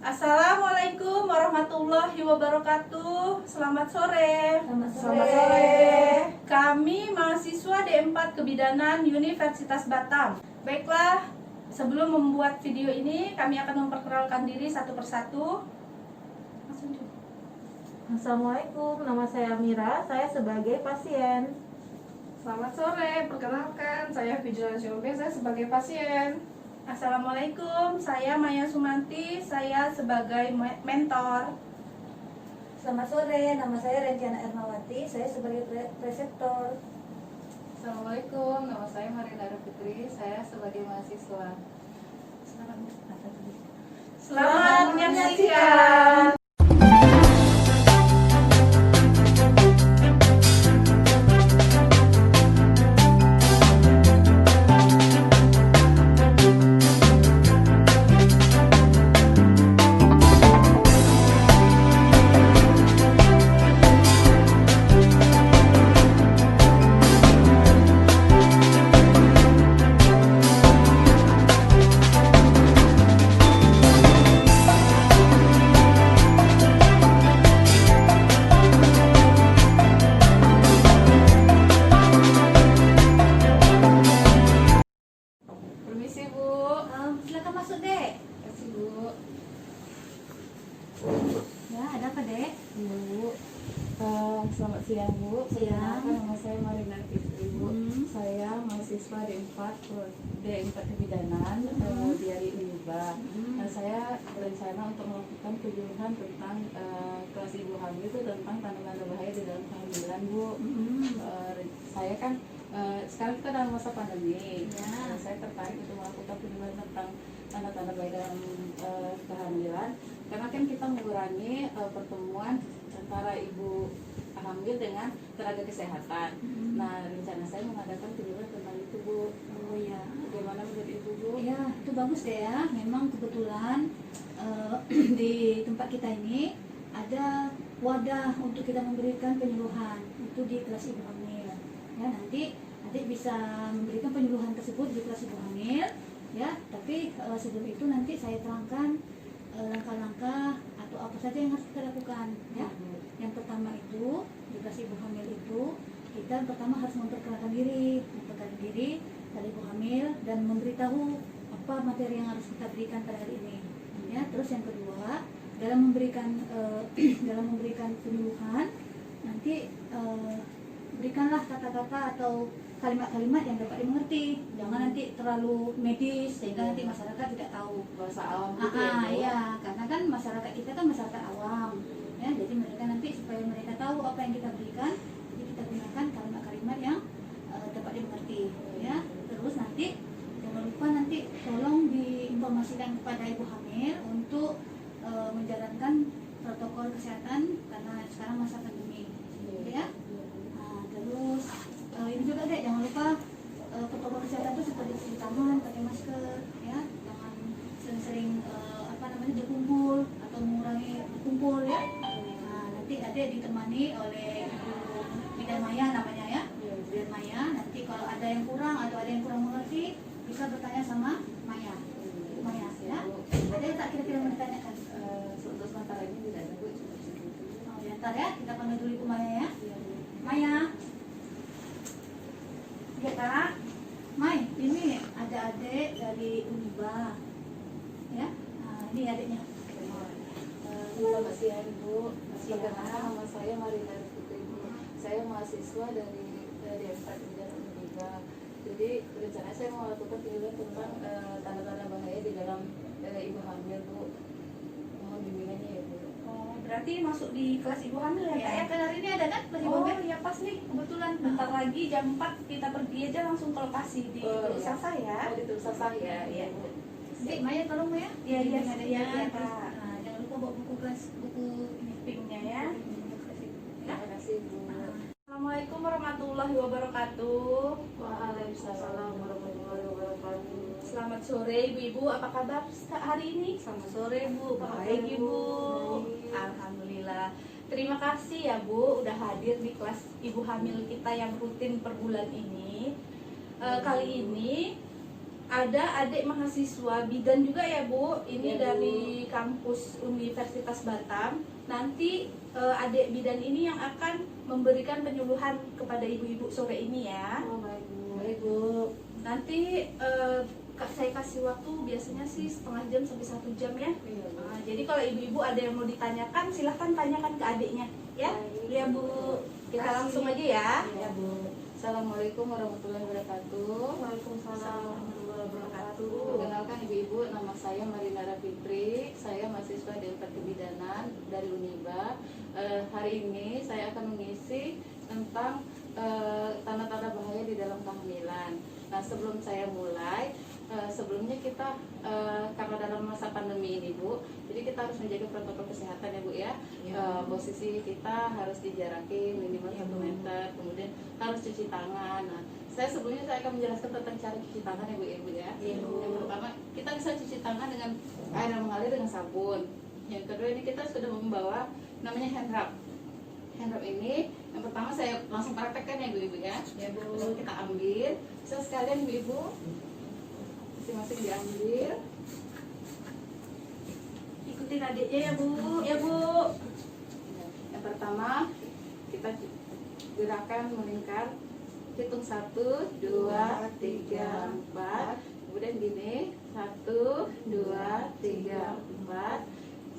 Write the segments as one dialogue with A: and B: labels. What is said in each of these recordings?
A: Assalamualaikum warahmatullahi wabarakatuh. Selamat sore.
B: Selamat
A: Selamat
B: sore.
A: sore. Kami mahasiswa D4 Kebidanan Universitas Batam. Baiklah, sebelum membuat video ini kami akan memperkenalkan diri satu persatu.
B: Assalamualaikum, nama saya Mira, saya sebagai pasien.
C: Selamat sore, perkenalkan saya Fijrana Syombe, saya sebagai pasien.
A: Assalamualaikum, saya Maya Sumanti, saya sebagai mentor.
D: Selamat sore, nama saya Rencana Ermawati, saya sebagai preseptor.
C: Assalamualaikum, nama saya Marina Fitri, saya sebagai mahasiswa.
A: Selamat menyaksikan.
C: Permisi Bu.
D: Silakan masuk, Dek.
C: Kasih Bu.
D: Ya, ada apa, Dek?
C: Bu. Selamat siang Bu.
D: Siang.
C: Perkenalkan, nama saya Marina Fitri Bu. Saya mahasiswa D4 Kebidanan dari Uniba. Nah, saya berencana untuk melakukan penyuluhan tentang kelas ibu hamil itu tentang tanda-tanda bahaya di dalam kehamilan Bu. Saya kan sekarang kita dalam masa pandemi.
D: Ya.
C: Saya tertarik untuk melakukan penyuluhan tentang tanda-tanda bahaya dalam kehamilan karena kan kita mengurangi pertemuan antara ibu hamil dengan tenaga kesehatan. Nah, rencana saya mengadakan penyuluhan tentang itu Bu.
D: Oh ya.
C: Bagaimana menurut Ibu Bu?
D: Ya, itu bagus deh ya. Memang kebetulan di tempat kita ini ada wadah untuk kita memberikan penyuluhan itu di kelas ibu hamil. Ya, nanti adik bisa memberikan penyuluhan tersebut di kelas ibu hamil. Ya, tapi sebelum itu nanti saya terangkan langkah-langkah atau apa saja yang harus kita lakukan. Ya, yang pertama itu di kelas ibu hamil itu kita pertama harus memperkenalkan diri dari ibu hamil dan memberitahu apa materi yang harus kita berikan pada hari ini. Ya, terus yang kedua dalam memberikan penyuluhan nanti berikanlah kata-kata atau kalimat-kalimat yang dapat dimengerti. Jangan nanti terlalu medis sehingga nanti masyarakat tidak tahu.
C: Bahasa awam gitu ya Bu?
D: Iya, karena kan masyarakat kita kan masyarakat awam. Ya, jadi mereka nanti supaya mereka tahu apa yang kita berikan, jadi kita gunakan kalimat-kalimat yang dapat dimengerti. Ya, terus nanti jangan lupa nanti tolong diinformasikan kepada ibu hamil untuk menjalankan protokol kesehatan karena sekarang masa pandemi. Ya. Nah, terus ini juga deh, jangan lupa protokol kesehatan itu seperti cuci tangan, pakai masker, ya, jangan sering-sering berkumpul atau mengurangi berkumpul ya. Nah, nanti adik ditemani oleh Ibu Bidan Maya namanya ya, Bidan Maya. Nanti kalau ada yang kurang atau ada yang kurang mengerti bisa bertanya sama Maya, Ibu Maya ya. Ada yang tak kira-kira mau ditanyakan?
C: Untuk sementara ini tidak ada Bu.
D: Oh, ya, ntar ya kita panggil dulu Ibu Maya ya. Maya. Ya Kak, Mai, ini ada adik dari Uniba, ya. Nah, ini adiknya.
C: Selamat siang Bu.
D: Siang.
C: Perkenalkan, nama saya Marina Fitri Bu. Saya mahasiswa dari D4 Kebidanan Uniba. Jadi rencana saya mau melakukan penyuluhan tentang tanda-tanda bahaya di dalam ibu hamil Bu. Mohon bimbingannya ya Bu.
A: Oh, berarti masuk di kelas ibu hamil ya, Kak?
D: Ya, kan hari ini ada kan kelas ibu
A: Oh
D: hamil?
A: ya, pas nih, kebetulan bentar lagi jam 4 kita pergi aja langsung ke lokasi di usaha saya.
C: Oh, di Tulsa saya.
A: Iya.
D: Dek, Maya tolong Maya.
A: Iya, iya,
D: Bimbing adiknya,
A: iya,
D: ya,
A: Kak.
D: terus, nah, jangan lupa bawa buku kelas, buku ini.
A: Pinknya ya.
C: Terima kasih Bu.
A: Assalamualaikum warahmatullahi wabarakatuh.
C: Waalaikumsalam warahmatullahi wabarakatuh.
A: Selamat sore ibu-ibu, apa kabar hari ini?
D: Selamat sore Bu.
A: Baik ibu. Alhamdulillah. Terima kasih ya Bu udah hadir di kelas ibu hamil kita yang rutin per bulan ini. Kali ini ada adik mahasiswa bidan juga ya Bu, ini
B: Ya, Bu.
A: dari kampus Universitas Batam. Nanti adik bidan ini yang akan memberikan penyuluhan kepada ibu-ibu sore ini ya.
B: Oh, baik Bu.
C: Baik Bu.
A: Nanti saya kasih waktu biasanya sih setengah jam sampai 1 jam ya.
B: Iya, Bu.
A: Jadi kalau ibu-ibu ada yang mau ditanyakan silahkan tanyakan ke adiknya ya.
B: Baik.
A: Ya Bu, kita
C: Kasih.
A: langsung aja ya.
C: Ya Bu. Assalamualaikum warahmatullahi wabarakatuh.
B: Waalaikumsalam warahmatullahi wabarakatuh.
C: Perkenalkan ibu-ibu, nama saya Marinara Fitri. Saya mahasiswa D4 Kebidanan dari Uniba. Hari ini saya akan mengisi tentang tanda-tanda bahaya di dalam kehamilan. Nah, sebelum saya mulai, sebelumnya kita karena dalam masa pandemi ini Bu, jadi kita harus menjaga protokol kesehatan ya Bu ya. Posisi kita harus dijaraki minimal 1 meter, kemudian harus cuci tangan. Nah, saya akan menjelaskan tentang cara cuci tangan ya Bu ya.
B: Iya, Bu.
C: Yang pertama, kita bisa cuci tangan dengan air yang mengalir dengan sabun. Yang kedua, ini kita sudah membawa namanya hand rub. Hand rub ini yang pertama saya langsung praktekkan ya Bu ya.
B: Ya, Bu.
C: Terus kita ambil, bisa sekalian Bu, masing-masing diambil.
A: Ikutin adiknya ya Bu. Ya Bu.
C: Yang pertama kita gerakan melingkar, hitung 1, 2, 3, 4. Kemudian gini, 1, 2, 3, 4.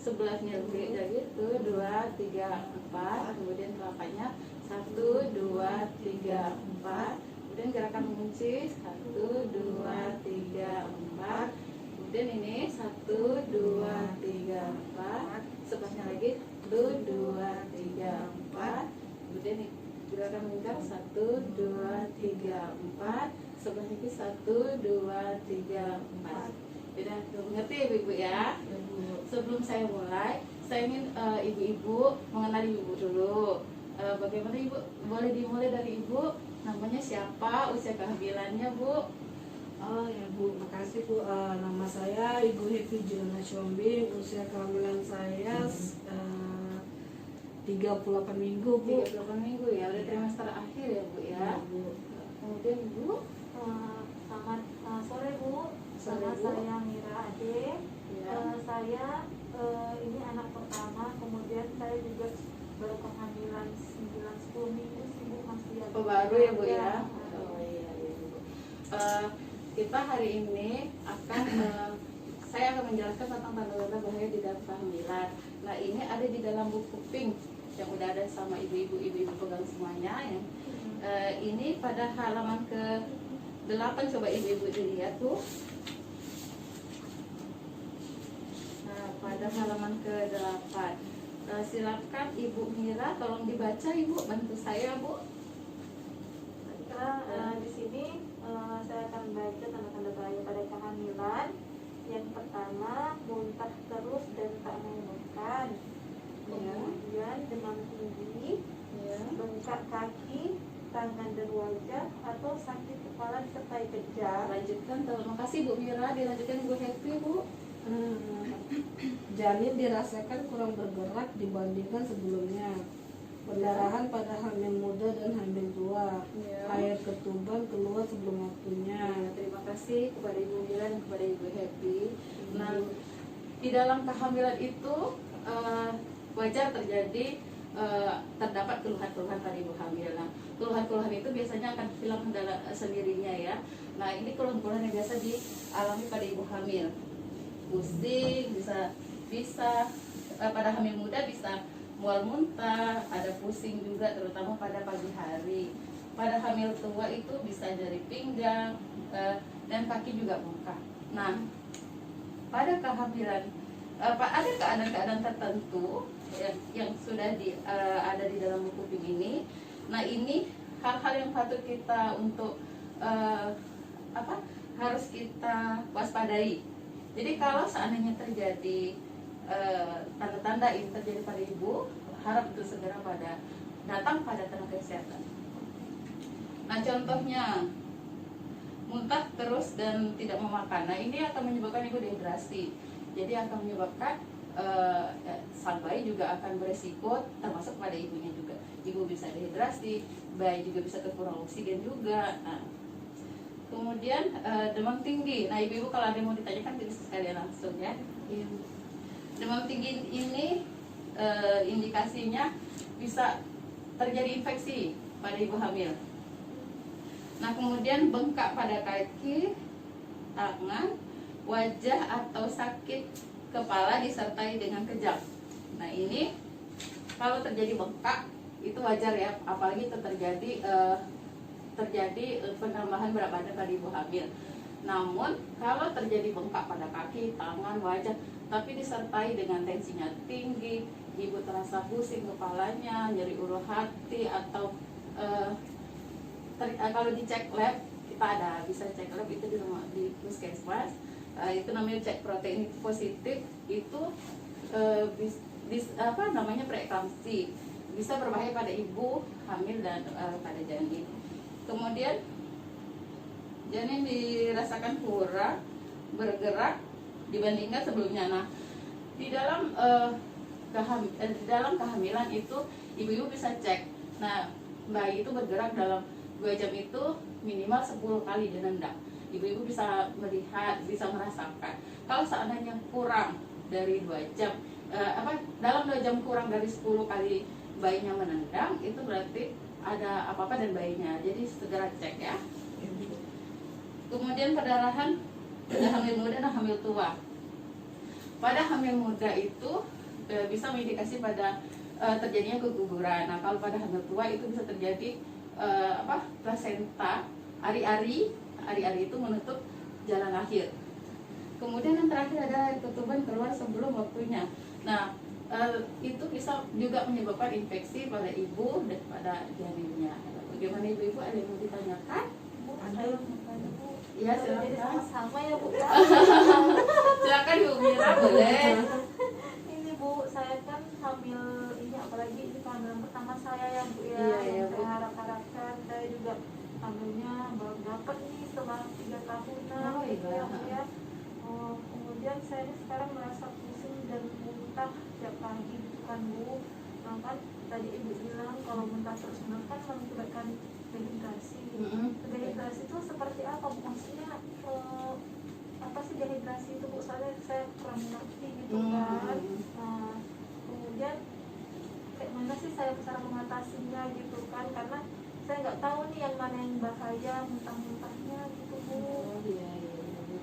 C: Sebelahnya dari itu 2, 3, 4. Kemudian telapaknya 1, 2, 3, 4. Kemudian gerakan mengunci 1, 2, 3, 4. Kemudian ini 1, 2, 3, 4. Sebelahnya lagi 1, 2, 3, 4. Kemudian gerakan melingkar 1, 2, 3, 4. Sebelah lagi 1, 2, 3, 4. Sudah mengerti ya ibu ya?
B: Ya, Bu.
C: Sebelum saya mulai, saya ingin ibu-ibu mengenali ibu dulu. Bagaimana ibu? Boleh dimulai dari ibu. Namanya siapa? Usia kehamilannya Bu?
E: Oh ya Bu, makasih Bu. Nama saya Ibu Happy Jona Shombing. Usia kehamilan saya 38 minggu Bu.
C: 38 minggu ya, udah trimester akhir ya Bu ya.
E: Ya, Bu.
C: Kemudian Ibu
B: Selamat sore Bu.
C: Sore,
B: Nama
C: Bu.
B: saya Mira Ade.
C: ya.
B: Saya ini anak pertama, kemudian saya juga baru kehamilan 9-10 minggu sih Bu, masih ada.
C: Oh, baru ya Bu ya.
B: Ya.
C: Oh iya iya Bu. Kita hari ini akan saya akan menjelaskan tentang tanda-tanda bahaya di dalam kehamilan. Nah, ini ada di dalam buku pink yang udah ada sama ibu-ibu pegang semuanya ya. Ini pada halaman ke-8, coba ibu-ibu dilihat tuh. Nah, pada halaman ke-8. Silakan Ibu Mira, tolong dibaca Ibu, bantu saya Bu.
B: Di sini saya akan baca tanda-tanda bahaya pada kehamilan. Yang pertama, muntah terus dan tak mau makan. Kemudian demam tinggi,
C: Ya.
B: bengkak kaki, tangan dan wajah, atau sakit kepala disertai kejang.
C: Lanjutkan, terima kasih Bu Mira. Dilanjutkan Ibu Happy Bu.
E: Janin dirasakan kurang bergerak dibandingkan sebelumnya. Pendarahan pada hamil muda dan hamil tua.
C: Ya.
E: Air ketuban keluar sebelum waktunya.
C: Ya, terima kasih kepada Ibu Mira dan kepada Ibu Happy. Nah, di dalam kehamilan itu wajar terjadi terdapat keluhan-keluhan pada ibu hamil. Nah, keluhan-keluhan itu biasanya akan hilang sendirinya ya. Nah, ini keluhan-keluhan yang biasa dialami pada ibu hamil. Pusing, bisa pada hamil muda bisa mual muntah, ada pusing juga terutama pada pagi hari. Pada hamil tua itu bisa nyeri pinggang dan kaki juga bengkak. Nah, pada kehamilan ada keadaan-keadaan tertentu yang sudah ada di dalam buku pink ini. Nah, ini hal-hal yang patut kita untuk harus kita waspadai. Jadi kalau seandainya terjadi tanda-tanda ini terjadi pada ibu, harap untuk segera datang pada tenaga kesehatan. Nah, contohnya muntah terus dan tidak mau makan. Nah, ini akan menyebabkan ibu dehidrasi. Jadi akan menyebabkan sang bayi juga akan beresiko, termasuk pada ibunya juga. Ibu bisa dehidrasi, bayi juga bisa kekurangan oksigen juga. Nah, Kemudian demam tinggi. Nah ibu-ibu kalau ada yang mau ditanyakan bisa sekalian langsung ya.
D: Iya.
C: Demam tinggi ini indikasinya bisa terjadi infeksi pada ibu hamil. Nah kemudian bengkak pada kaki, tangan, wajah atau sakit kepala disertai dengan kejang. Nah ini kalau terjadi bengkak itu wajar ya, apalagi itu terjadi penambahan berat badan pada ibu hamil. Namun kalau terjadi bengkak pada kaki, tangan, wajah, tapi disertai dengan tensinya tinggi, ibu terasa pusing kepalanya, nyeri ulu hati, atau kalau dicek lab, kita bisa cek lab itu di puskesmas, itu namanya cek protein positif, itu preeklamsi, bisa berbahaya pada ibu hamil dan pada janin. Kemudian janin dirasakan kurang bergerak dibandingkan sebelumnya. Nah di dalam dalam kehamilan itu ibu-ibu bisa cek. Nah bayi itu bergerak dalam 2 jam itu minimal 10 kali dinendang. Ibu-ibu bisa melihat, bisa merasakan. Kalau seandainya kurang dari 2 jam, dalam 2 jam kurang dari 10 kali bayinya menendang, itu berarti ada apa-apa dan bayinya. Jadi segera cek ya. Kemudian perdarahan pada hamil muda dan hamil tua. Pada hamil muda itu bisa mengindikasi pada terjadinya keguguran. Nah kalau pada hamil tua itu bisa terjadi plasenta, ari-ari itu menutup jalan lahir. Kemudian yang terakhir ada ketuban keluar sebelum waktunya. Nah itu bisa juga menyebabkan infeksi pada ibu dan pada janinnya. Bagaimana ibu-ibu, ada yang mau ditanyakan?
B: Saya mau tanya, Bu.
C: Iya
B: Jadi
C: silakan.
B: sama ya Bu ya.
C: Silakan Ibu Mira, boleh.
B: Ini Bu, saya kan hamil ini, apalagi ini kehamilan pertama saya ya Bu ya.
C: Iya,
B: Yang
C: Bu.
B: saya harap-harapkan, saya juga hamilnya baru dapat nih setelah 3 tahunan
C: Oh,
B: gitu
C: iya.
B: ya Bu ya. Kemudian saya ini sekarang merasa pusing dan muntah tiap pagi gitu kan Bu. Nah kan tadi Ibu bilang kalau muntah terus menerus kan mengakibatkan dehidrasi. Dehidrasi itu seperti apa Bu? Maksudnya apa sih dehidrasi itu Bu? Soalnya saya kurang mengerti gitu kan. Nah, kemudian kayak mana sih saya cara mengatasinya gitu kan, karena saya nggak tahu nih yang mana yang bahaya muntah-muntahnya gitu Bu.
C: Oh iya.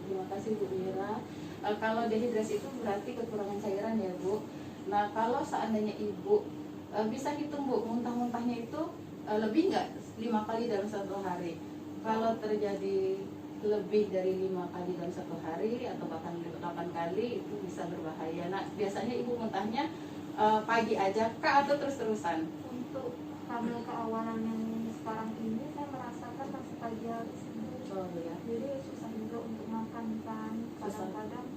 C: Terima kasih Bu Mira. Kalau dehidrasi itu berarti kekurangan cairan ya Bu. Nah kalau seandainya ibu bisa hitung Bu, muntah-muntahnya itu lebih nggak 5 kali dalam 1 hari. Kalau terjadi lebih dari 5 kali dalam 1 hari atau bahkan 8 kali, itu bisa berbahaya. Nah biasanya ibu muntahnya pagi aja kah atau terus-terusan?
B: Untuk hamil keawalan yang sekarang ini saya merasakan masih pagi hari sih Bu.
C: Oh iya.
B: Jadi susah juga untuk makan kan, kadang-kadang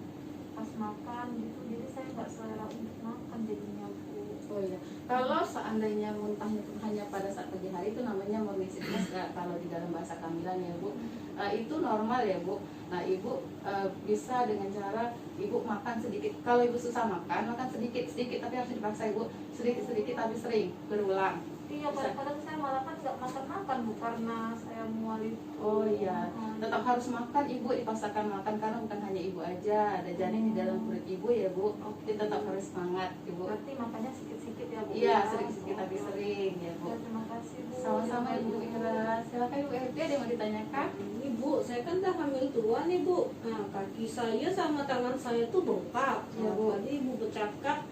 B: pas makan gitu, jadi saya nggak selera untuk makan jadinya Bu.
C: Oh iya. Kalau seandainya muntahnya itu hanya pada saat pagi hari, itu namanya morning sickness kalau di dalam bahasa kehamilan ya Bu. Itu normal ya Bu. Nah ibu bisa dengan cara ibu makan sedikit. Kalau ibu susah makan sedikit tapi harus dipaksa ibu, sedikit tapi sering berulang.
B: Iya, kadang-kadang saya malah kan nggak makan Bu karena saya mual itu.
C: Oh iya, tetap harus makan ibu, dipaksakan makan karena bukan hanya ibu aja, ada janin di dalam perut ibu ya Bu. Jadi tetap harus semangat ibu.
B: Berarti makannya sedikit-sedikit ya Bu.
C: Iya, sedikit tapi sering ya Bu.
B: Ya, terima kasih Bu.
C: Sama-sama Ibu Ira. Silakan Ibu Evi, ada yang mau ditanyakan?
E: Ini Bu, saya kan dah hamil tua nih Bu. Nah, kaki saya sama tangan saya tuh bengkak.
C: Ya,
E: Nah,
C: Bu.
E: tadi Ibu bercakap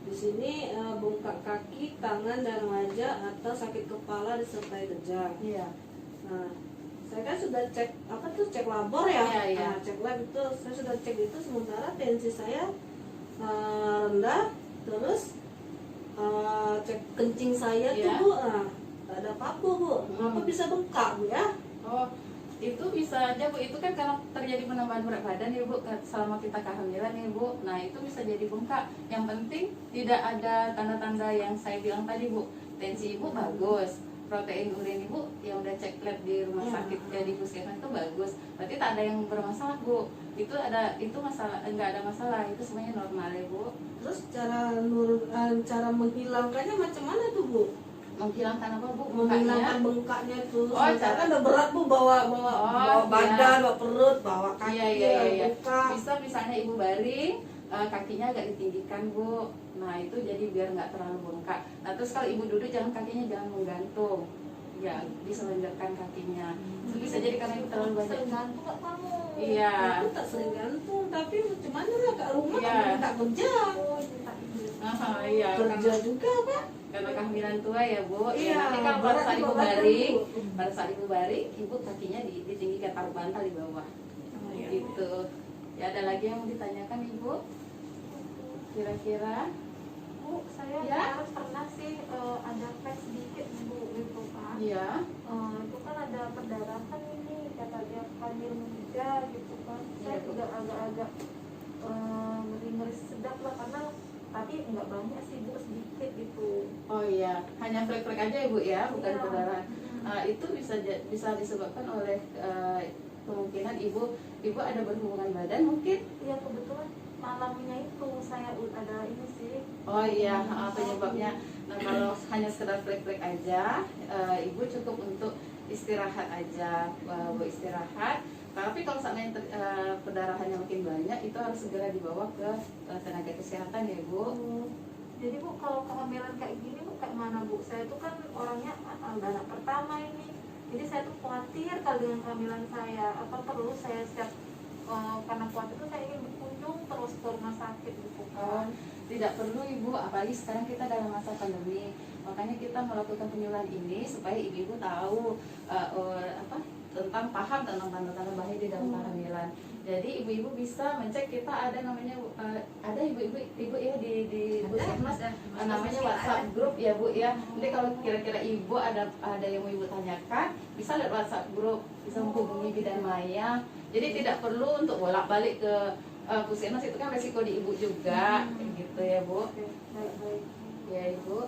E: di sini bengkak kaki, tangan dan wajah atau sakit kepala disertai kejang.
C: Iya.
E: Nah, saya kan sudah cek cek labor ya.
C: Iya, iya.
E: Nah, cek lab itu saya sudah cek itu, sementara tensi saya rendah, terus cek kencing saya
C: Iya.
E: tuh Bu, nggak ada apa-apa Bu. Kenapa bisa bengkak Bu ya?
C: Oh, itu bisa aja Bu, itu kan kalau terjadi penambahan berat badan ya Bu, selama kita kehamilan ya Bu. Nah itu bisa jadi bengkak. Yang penting tidak ada tanda-tanda yang saya bilang tadi Bu. Tensi ibu bagus, protein urin ibu yang udah cek lab di rumah sakit di puskesmas itu bagus. Berarti tak ada yang bermasalah Bu. Itu masalah, enggak ada masalah, itu semuanya normal ya Bu.
E: Terus cara menghilangkannya macam mana tuh Bu?
C: menghilangkan apa Bu?
E: menghilangkan
C: Bengkaknya?
E: bengkaknya itu.
C: Oh,
E: Sementara kan udah berat Bu, bawa
C: Oh,
E: badan, bawa perut, bawa kaki,
C: Iya.
E: buka.
C: Bisa misalnya ibu baring, kakinya agak ditinggikan Bu. Nah itu jadi biar nggak terlalu bengkak. Nah terus kalau ibu duduk jangan kakinya jangan menggantung, ya diselenderkan kakinya. Itu bisa jadi karena itu terlalu banyak.
B: Sering gantung nggak kamu?
C: Iya.
E: Aku tak sering gantung, tapi cuman agak rumah
C: Iya.
E: kan tak kerja.
B: Oh, cerita ibu.
C: Iya.
E: Kerja juga Pak.
C: Karena kehamilan tua ya Bu.
E: Iya,
C: Nanti kalau pada
E: berat
C: saat ibu
E: juga
C: baring,
E: badan, Bu.
C: pada saat ibu baring, ibu kakinya ditinggikan, taruh bantal di bawah.
E: Iya.
C: Gitu. Ya ada lagi yang mau ditanyakan ibu? Kira-kira?
B: Bu, saya
C: Ya.
B: kemarin pernah sih ada flash sedikit Bu gitu kan.
C: Iya.
B: Itu kan ada perdarahan ini, kata dia hamil muda gitu kan. Saya
C: Iya, Bu.
B: juga agak-agak ngeri-ngeri sedap lah, karena tapi nggak banyak sih Bu, sedikit gitu.
C: Oh iya, hanya flek-flek aja ibu ya, bukan
B: Iya.
C: perdarahan. Itu bisa disebabkan oleh kemungkinan ibu ada berhubungan badan mungkin.
B: Iya, kebetulan malamnya itu saya ada ini sih.
C: Oh iya, penyebabnya. Nah kalau hanya sekedar flek-flek aja, ibu cukup untuk istirahat aja, Bu istirahat. Tapi kalau seandainya perdarahannya makin banyak, itu harus segera dibawa ke tenaga kesehatan ya Bu.
B: Jadi Bu, kalau kehamilan kayak gini Bu, kayak mana Bu? Saya tuh kan orangnya anak pertama ini, jadi saya tuh khawatir kalau dengan kehamilan saya. Apa perlu saya siap, karena khawatir itu saya ingin berkunjung terus ke rumah sakit gitu kan.
C: Tidak perlu ibu, apalagi sekarang kita dalam masa pandemi. Makanya kita melakukan penyuluhan ini supaya ibu-ibu tahu paham tentang tanda-tanda bahaya di dalam kehamilan. Jadi ibu-ibu bisa mencek, kita ada namanya ada ibu ya di Puskesmas namanya WhatsApp grup ya Bu ya. Nanti kalau kira-kira ibu ada yang mau ibu tanyakan, bisa lihat WhatsApp grup, bisa menghubungi bidan maya. Jadi tidak perlu untuk bolak-balik ke Puskesmas, itu kan resiko di ibu juga, gitu ya Bu.
B: Oke, baik-baik.
C: Ya Ibu.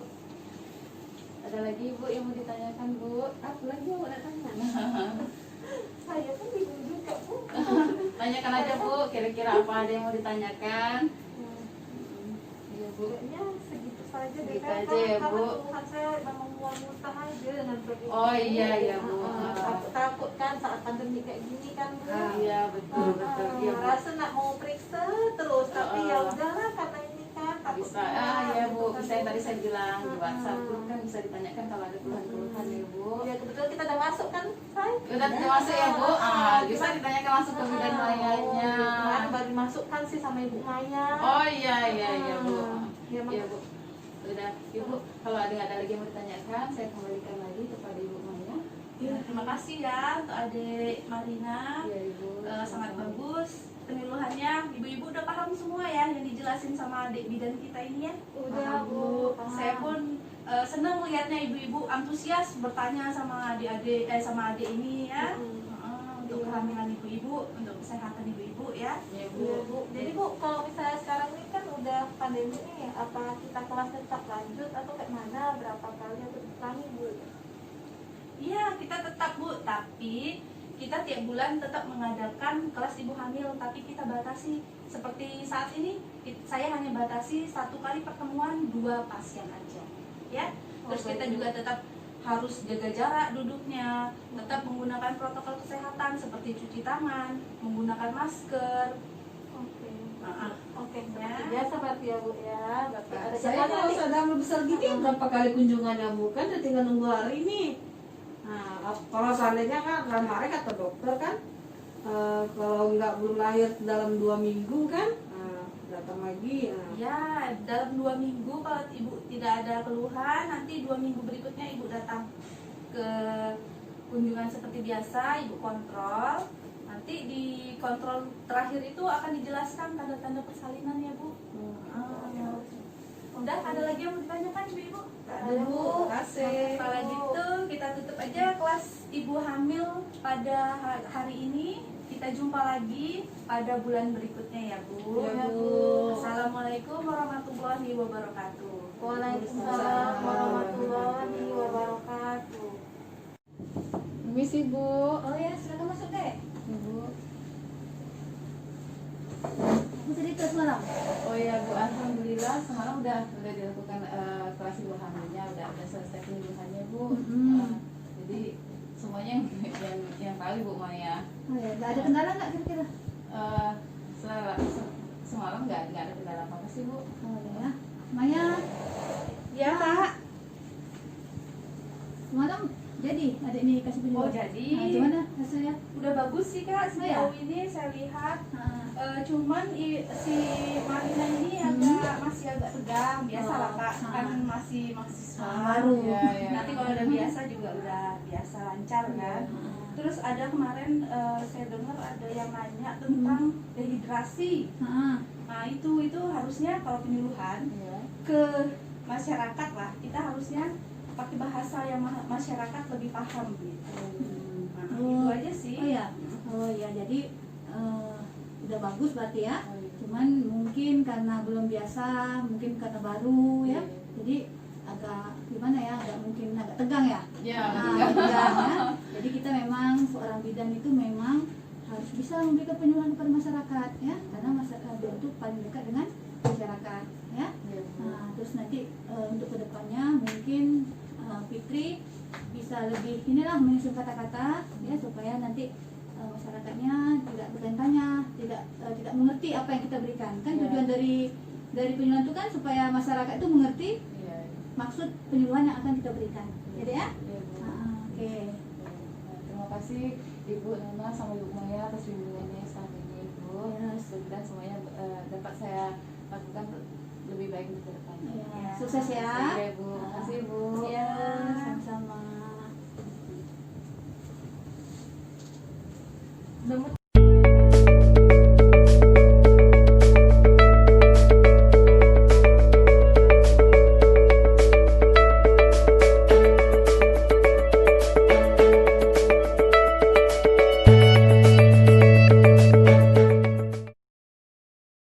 C: Ada lagi Ibu yang mau ditanyakan Bu?
B: Apa lagi yang mau tanya? Saya kan bingung juga Bu.
C: Tanyakan aja Bu, kira-kira apa ada yang mau ditanyakan? Iya Bu.
B: Kayaknya segitu saja deh.
C: Segitu
B: Kan
C: aja ya,
B: karena
C: Bu.
B: keluhan saya memang mual-muntah aja dengan begitu.
C: Oh iya Bu.
B: Takut kan saat pandemi kayak gini kan Bu.
C: Iya betul. Iya Bu.
B: Rasa nak mau periksa terus, tapi ya
C: Ah.
B: udahlah karena ini kan takut
C: Bisa,
B: keluar,
C: ya
B: gitu
C: Bu,
B: kan,
C: bisa yang tadi saya bilang di WhatsApp
B: Ah.
C: grup kan bisa ditanyakan kalau ada keluhan-keluhan ya Bu.
B: Ya kebetulan kita udah masuk kan, Say?
C: Udah masuk ya Bu? Bisa ditanyakan langsung ke bidan mayanya.
B: Kemarin baru masukkan sih sama Ibu Maya.
C: Oh iya Bu.
B: Ya,
C: Iya Bu. Udah, Ibu, kalau ada lagi yang mau ditanyakan, saya kembalikan lagi kepada Ibu Maya.
A: Ya, terima kasih ya untuk adik Marina.
C: Iya Ibu.
A: Sangat bagus penyuluhannya. Ibu-ibu udah paham semua ya yang dijelasin sama adik bidan kita ini ya.
B: Udah
A: Paham,
B: Bu. Paham.
A: Saya pun senang melihatnya ibu-ibu antusias bertanya sama adik-adik sama adik ini ya. Untuk
B: Iya.
A: kehamilan ibu-ibu, untuk kesehatan ibu-ibu ya.
C: Iya
B: Iya
C: Bu.
B: Bu. Jadi Bu, kalau misalnya sekarang ini kan udah pandemi nih, apa kita kelas tetap lanjut atau kayak mana? Berapa kali atau dikurangi Bu?
A: Iya, kita tetap Bu, tapi kita tiap bulan tetap mengadakan kelas ibu hamil, tapi kita batasi. Seperti saat ini, saya hanya batasi 1 kali pertemuan 2 pasien aja, ya. Terus kita juga tetap harus jaga jarak duduknya, tetap menggunakan protokol kesehatan seperti cuci tangan, menggunakan masker.
B: Oke.
A: Nah,
B: Oke,
A: Ya.
B: biasa berarti ya Bu ya. Berarti ada
E: Saya
B: jadwal
E: kalau
B: nanti.
E: sudah hamil besar gini berapa kali kunjungannya Bu, kan udah tinggal nunggu hari ini. Nah, kalau seandainya kan kemarin kata dokter kan, kalau nggak belum lahir dalam 2 minggu kan, datang lagi.
A: ya, dalam 2 minggu kalau ibu tidak ada keluhan, nanti 2 minggu berikutnya ibu datang ke kunjungan seperti biasa, ibu kontrol. Nanti di kontrol terakhir itu akan dijelaskan tanda-tanda persalinan ya Bu. Udah, ada lagi yang mau ditanyakan ibu-ibu?
E: Ada Bu, terima kasih.
A: Kalau gitu kita tutup aja kelas ibu hamil pada hari ini. Kita jumpa lagi pada bulan berikutnya ya Bu.
E: Ya, Bu.
A: Assalamualaikum warahmatullahi wabarakatuh.
B: Waalaikumsalam warahmatullahi wabarakatuh.
C: Permisi Bu.
D: Oh ya, silakan masuk deh.
C: Ibu.
D: Aku tadi kelas malam.
C: Oh ya Bu, alhamdulillah alhamdulillah semalam udah dilakukan kelas ibu hamilnya, udah selesai penyuluhannya Bu. Jadi semuanya yang tahu Ibu Maya.
D: Oh ya, nggak ada kendala nggak kira-kira?
C: Semalam nggak ada kendala apa sih Bu.
D: Oh ya, Maya
A: Ya Kak.
D: semalam jadi adik ini kasih
A: Oh
D: penyuluhan.
A: jadi
D: Nah, gimana hasilnya?
A: udah bagus sih Kak, sejauh ini saya lihat. Cuman si Marina ini masih agak tegang, biasa lah Kak, kan masih mahasiswa
D: Baru.
C: Ya.
A: Nanti kalau udah biasa juga udah biasa lancar kan. Terus ada kemarin saya dengar ada yang nanya tentang dehidrasi. Nah itu harusnya kalau penyuluhan
C: Iya.
A: ke masyarakat lah, kita harusnya pakai bahasa yang masyarakat lebih paham gitu. Nah, itu aja sih.
D: Oh ya, jadi udah bagus berarti ya.
C: Oh, iya.
D: Cuman mungkin karena belum biasa, mungkin karena baru ya.
C: Iya.
D: Jadi agak gimana ya, mungkin agak tegang ya.
C: Ya,
D: Tegang ya. Jadi kita memang seorang bidan itu memang harus bisa memberikan penyuluhan kepada masyarakat ya, karena masyarakat bidan itu paling dekat dengan masyarakat ya. Nah, terus nanti untuk kedepannya mungkin Fitri bisa lebih inilah menyusun kata-kata ya, supaya nanti masyarakatnya tidak bertanya, tidak mengerti apa yang kita berikan. Kan
C: Ya.
D: tujuan dari penyuluhan itu kan supaya masyarakat itu mengerti
C: Iya.
D: maksud penyuluhan yang akan kita berikan. Jadi ya.
C: Iya, Bu.
D: Oke.
C: Nah, terima kasih Ibu Nana sama Ibu Maya atas bimbingannya selama ini Bu.
D: Yes.
C: Dan semuanya dapat saya lakukan lebih baik untuk kedepannya.
D: Ya, sukses ya.
C: Iya Bu, terima kasih Bu.
D: Ya, sama-sama.
A: Udah